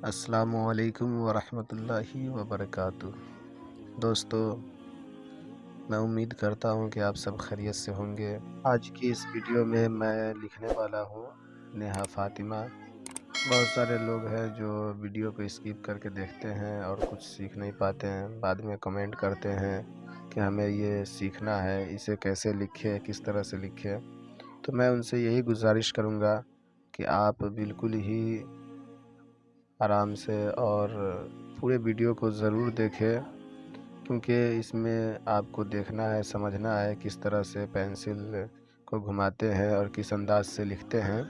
السلام علیکم ورحمۃ اللہ وبرکاتہ۔ دوستو، میں امید کرتا ہوں کہ آپ سب خیریت سے ہوں گے۔ آج کی اس ویڈیو میں لکھنے والا ہوں نیہا فاطمہ۔ بہت سارے لوگ ہیں جو ویڈیو کو اسکپ کر کے دیکھتے ہیں اور کچھ سیکھ نہیں پاتے ہیں، بعد میں کمنٹ کرتے ہیں کہ ہمیں یہ سیکھنا ہے، اسے کیسے لکھے، کس طرح سے لکھے۔ تو میں ان سے یہی گزارش کروں گا کہ آپ بالکل ہی آرام سے اور پورے ویڈیو کو ضرور دیکھیں، کیونکہ اس میں آپ کو دیکھنا ہے، سمجھنا ہے کس طرح سے پینسل کو گھماتے ہیں اور کس انداز سے لکھتے ہیں۔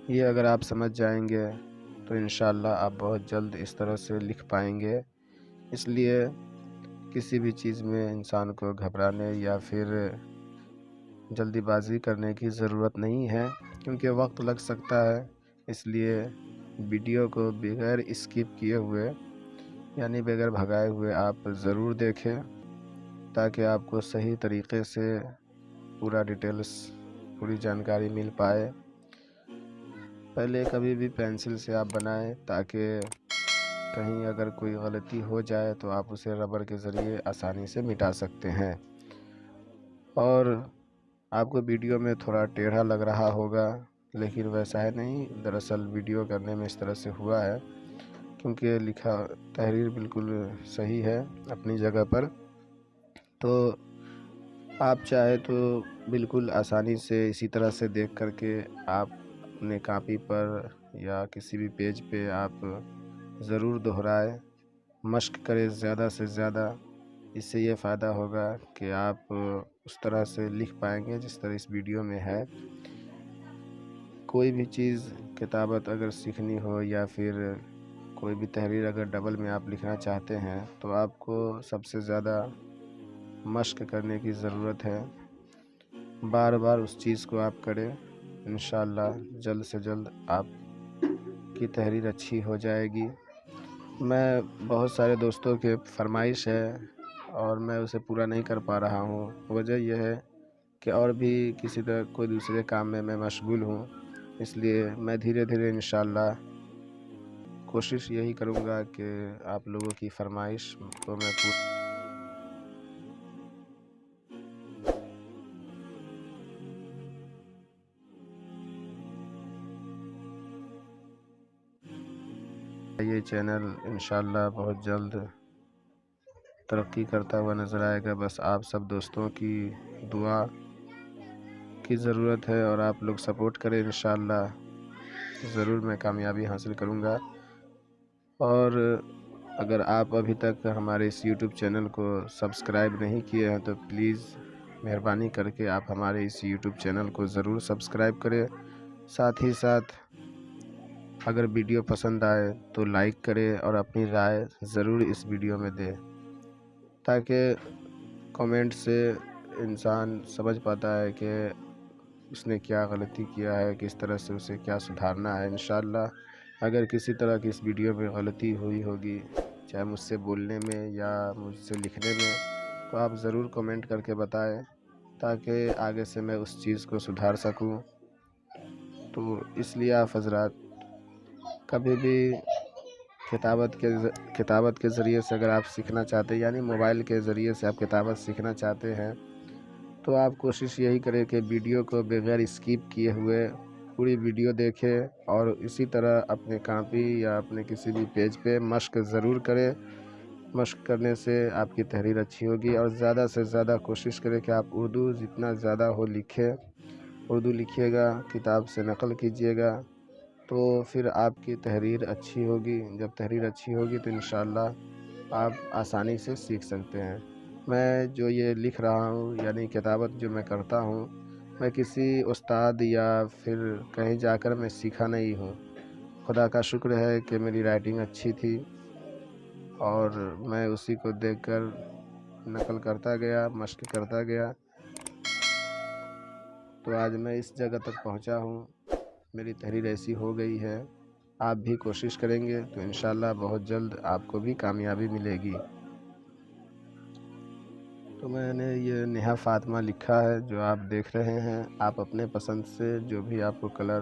یہ اگر آپ سمجھ جائیں گے تو انشاءاللہ آپ بہت جلد اس طرح سے لکھ پائیں گے۔ اس لیے کسی بھی چیز میں انسان کو گھبرانے یا پھر جلدی بازی کرنے کی ضرورت نہیں ہے، کیونکہ وقت لگ سکتا ہے۔ اس لیے ویڈیو کو بغیر اسکپ کیے ہوئے، یعنی بغیر بھگائے ہوئے آپ ضرور دیکھیں، تاکہ آپ کو صحیح طریقے سے پورا ڈیٹیلز، پوری جانکاری مل پائے۔ پہلے کبھی بھی پینسل سے آپ بنائیں، تاکہ کہیں اگر کوئی غلطی ہو جائے تو آپ اسے ربر کے ذریعے آسانی سے مٹا سکتے ہیں۔ اور آپ کو ویڈیو میں تھوڑا ٹیڑھا لگ رہا ہوگا، لیکن ویسا ہے نہیں، دراصل ویڈیو کرنے میں اس طرح سے ہوا ہے کیونکہ لکھا تحریر بالکل صحیح ہے اپنی جگہ پر۔ تو آپ چاہے تو بالکل آسانی سے اسی طرح سے دیکھ کر کے آپ اپنے کاپی پر یا کسی بھی پیج پہ آپ ضرور دہرائیں، مشق کریں زیادہ سے زیادہ۔ اس سے یہ فائدہ ہوگا کہ آپ اس طرح سے لکھ پائیں گے جس طرح اس ویڈیو میں ہے۔ کوئی بھی چیز کتابت اگر سیکھنی ہو یا پھر کوئی بھی تحریر اگر ڈبل میں آپ لکھنا چاہتے ہیں تو آپ کو سب سے زیادہ مشق کرنے کی ضرورت ہے۔ بار بار اس چیز کو آپ کریں، انشاءاللہ جلد سے جلد آپ کی تحریر اچھی ہو جائے گی۔ میں بہت سارے دوستوں کے فرمائش ہے اور میں اسے پورا نہیں کر پا رہا ہوں۔ وجہ یہ ہے کہ اور بھی کسی طرح کوئی دوسرے کام میں مشغول ہوں، اس لیے میں دھیرے دھیرے انشاءاللہ کوشش یہی کروں گا کہ آپ لوگوں کی فرمائش کو میں یہ چینل انشاءاللہ بہت جلد ترقی کرتا ہوا نظر آئے گا۔ بس آپ سب دوستوں کی دعا کی ضرورت ہے اور آپ لوگ سپورٹ کریں، انشاءاللہ ضرور میں کامیابی حاصل کروں گا۔ اور اگر آپ ابھی تک ہمارے اس یوٹیوب چینل کو سبسکرائب نہیں کیے ہیں تو پلیز مہربانی کر کے آپ ہمارے اس یوٹیوب چینل کو ضرور سبسکرائب کریں۔ ساتھ ہی ساتھ اگر ویڈیو پسند آئے تو لائک کریں اور اپنی رائے ضرور اس ویڈیو میں دیں، تاکہ کمنٹ سے انسان سمجھ پاتا ہے کہ اس نے کیا غلطی کیا ہے، کس طرح سے اسے کیا سدھارنا ہے۔ انشاءاللہ اگر کسی طرح کی اس ویڈیو میں غلطی ہوئی ہوگی، چاہے مجھ سے بولنے میں یا مجھ سے لکھنے میں، تو آپ ضرور کمنٹ کر کے بتائیں، تاکہ آگے سے میں اس چیز کو سدھار سکوں۔ تو اس لیے آپ حضرات کبھی بھی کتابت کے ذریعے سے اگر آپ سیکھنا چاہتے ہیں، یعنی موبائل کے ذریعے سے آپ کتابت سیکھنا چاہتے ہیں، تو آپ کوشش یہی کریں کہ ویڈیو کو بغیر اسکپ کیے ہوئے پوری ویڈیو دیکھیں اور اسی طرح اپنے کاپی یا اپنے کسی بھی پیج پہ مشق ضرور کریں۔ مشق کرنے سے آپ کی تحریر اچھی ہوگی، اور زیادہ سے زیادہ کوشش کریں کہ آپ اردو جتنا زیادہ ہو لکھیں۔ اردو لکھیے گا، کتاب سے نقل کیجیے گا، تو پھر آپ کی تحریر اچھی ہوگی۔ جب تحریر اچھی ہوگی تو انشاءاللہ آپ آسانی سے سیکھ سکتے ہیں۔ میں جو یہ لکھ رہا ہوں، یعنی کتابت جو میں کرتا ہوں، میں کسی استاد یا پھر کہیں جا کر میں سیکھا نہیں ہوں۔ خدا کا شکر ہے کہ میری رائٹنگ اچھی تھی اور میں اسی کو دیکھ کر نقل کرتا گیا، مشق کرتا گیا، تو آج میں اس جگہ تک پہنچا ہوں، میری تحریر ایسی ہو گئی ہے۔ آپ بھی کوشش کریں گے تو انشاءاللہ بہت جلد آپ کو بھی کامیابی ملے گی۔ تو میں نے یہ نیہا فاطمہ لکھا ہے جو آپ دیکھ رہے ہیں۔ آپ اپنے پسند سے جو بھی آپ کو کلر